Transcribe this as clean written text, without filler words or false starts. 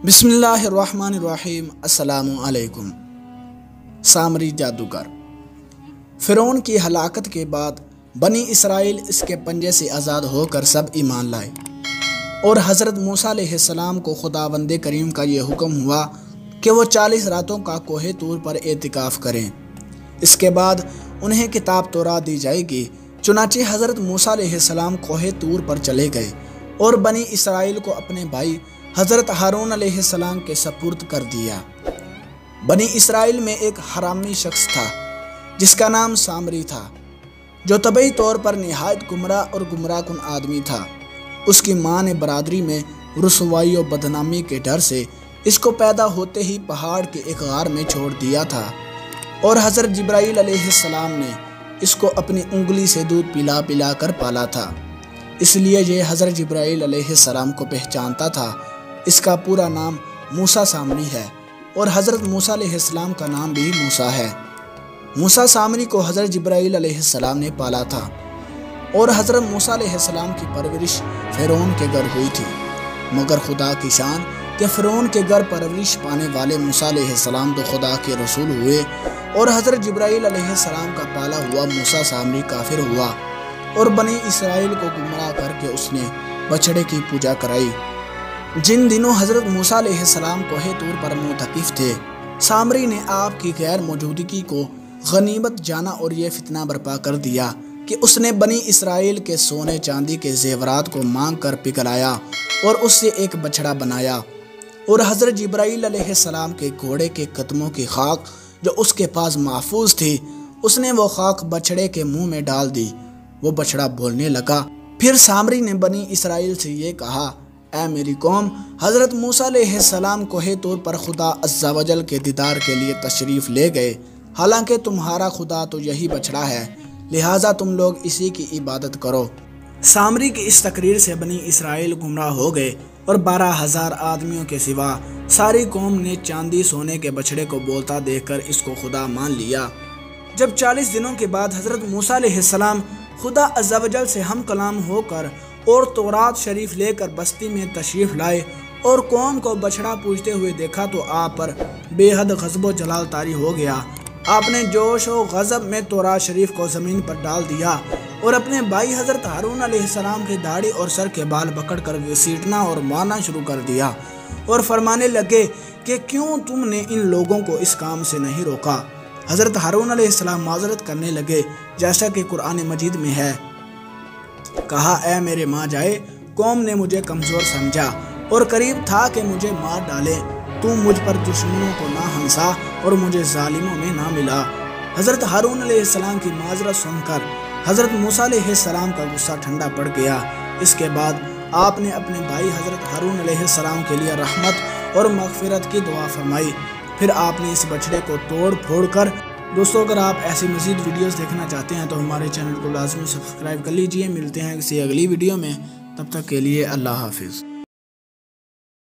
بسم اللہ الرحمن الرحیم۔ السلام علیکم۔ سامری جادوگر۔ فرعون کی ہلاکت کے بعد بنی اسرائیل اس کے پنجے سے آزاد ہو کر سب ایمان لائے، اور حضرت موسیٰ علیہ السلام کو خداوند کریم کا یہ حکم ہوا کہ وہ 40 راتوں کا کوہ طور پر اعتکاف کریں۔ اس کے بعد انہیں کتاب تورات دی جائے گی۔ چنانچہ حضرت موسیٰ علیہ السلام کوہ طور پر چلے گئے اور بنی اسرائیل کو اپنے بھائی حضرت ہارون علیہ السلام کے سپرد کر دیا۔ بنی اسرائیل میں ایک حرامی شخص تھا جس کا نام سامری تھا، جو طبعی طور پر نہایت گمراہ اور گمراہ کن آدمی تھا۔ اس کی ماں نے برادری میں رسوائی و بدنامی کے ڈر سے اس کو پیدا ہوتے ہی پہاڑ کے ایک غار میں چھوڑ دیا تھا، اور حضرت جبرائیل علیہ السلام نے اس کو اپنی انگلی سے دودھ پلا پلا کر پالا تھا، اس لیے یہ حضرت جبرائیل علیہ السلام کو پہچانتا تھا۔ اس کا پورا نام موسیٰ سامری ہے، اور حضرت موسیٰ علیہ السلام کا نام بھی موسیٰ ہے۔ موسیٰ سامری کو حضرت جبرائیل علیہ السلام نے پالا تھا، اور حضرت موسیٰ علیہ السلام کی پرورش فرعون کے گھر ہوئی تھی، مگر خدا کی شان کہ فرعون کے گھر پرورش پانے والے موسیٰ علیہ السلام تو خدا کے رسول ہوئے، اور حضرت جبرائیل علیہ السلام کا پالا ہوا موسیٰ سامری کافر ہوا، اور بنی اسرائیل کو گمراہ کر کے اس نے بچڑے کی پوجا کرائی۔ جن دنوں حضرت موسیٰ علیہ السلام کوہ طور پر معتکف تھے، سامری نے آپ کی غیر موجودگی کو غنیمت جانا اور یہ فتنہ برپا کر دیا کہ اس نے بنی اسرائیل کے سونے چاندی کے زیورات کو مانگ کر پگھلایا اور اس سے ایک بچڑا بنایا، اور حضرت جبرائیل علیہ السلام کے گھوڑے کے قدموں کی خاک جو اس کے پاس محفوظ تھی، اس نے وہ خاک بچڑے کے منہ میں ڈال دی۔ وہ بچڑا بولنے لگا۔ پھر سامری نے بنی اسرائیل سے یہ کہا، اے میری قوم، حضرت موسیٰ علیہ السلام کوہ طور پر خدا عز و جل کے دیدار کے لیے تشریف لے گئے، حالانکہ تمہارا خدا تو یہی بچڑا ہے، لہٰذا تم لوگ اسی کی عبادت کرو۔ سامری کی اس تقریر سے بنی اسرائیل گمراہ ہو گئے، اور 12,000 آدمیوں کے سوا ساری قوم نے چاندی سونے کے بچڑے کو بولتا دیکھ کر اس کو خدا مان لیا۔ جب 40 دنوں کے بعد حضرت موسیٰ علیہ السلام خدا عز و جل سے ہم کلام ہو کر اور تورات شریف لے کر بستی میں تشریف لائے اور قوم کو بچڑا پوجتے ہوئے دیکھا تو آپ پر بے حد غضب و جلال طاری ہو گیا۔ آپ نے جوش و غضب میں تورات شریف کو زمین پر ڈال دیا اور اپنے بھائی حضرت ہارون علیہ السلام کی داڑھی اور سر کے بال پکڑ کر گھسیٹنا اور مارنا شروع کر دیا، اور فرمانے لگے کہ کیوں تم نے ان لوگوں کو اس کام سے نہیں روکا۔ حضرت ہارون علیہ السلام معذرت کرنے لگے، جیسا کہ قرآن مجید میں ہے، کہا، اے میرے ماں جائے، قوم نے مجھے کمزور سمجھا اور قریب تھا کہ مجھے مار ڈالے، تو مجھ پر دشمنوں کو نہ ہنسا اور مجھے ظالموں میں نہ ملا۔ حضرت ہارون علیہ السلام کی معذرت سن کر حضرت موسیٰ علیہ السلام کا غصہ ٹھنڈا پڑ گیا۔ اس کے بعد آپ نے اپنے بھائی حضرت ہارون علیہ السلام کے لیے رحمت اور مغفرت کی دعا فرمائی۔ پھر آپ نے اس بچڑے کو توڑ پھوڑ کر دوستوں، اگر آپ ایسی مزید ویڈیوز دیکھنا چاہتے ہیں تو ہمارے چینل کو لازمی سبسکرائب کر لیجئے۔ ملتے ہیں کسی اگلی ویڈیو میں، تب تک کے لیے اللہ حافظ۔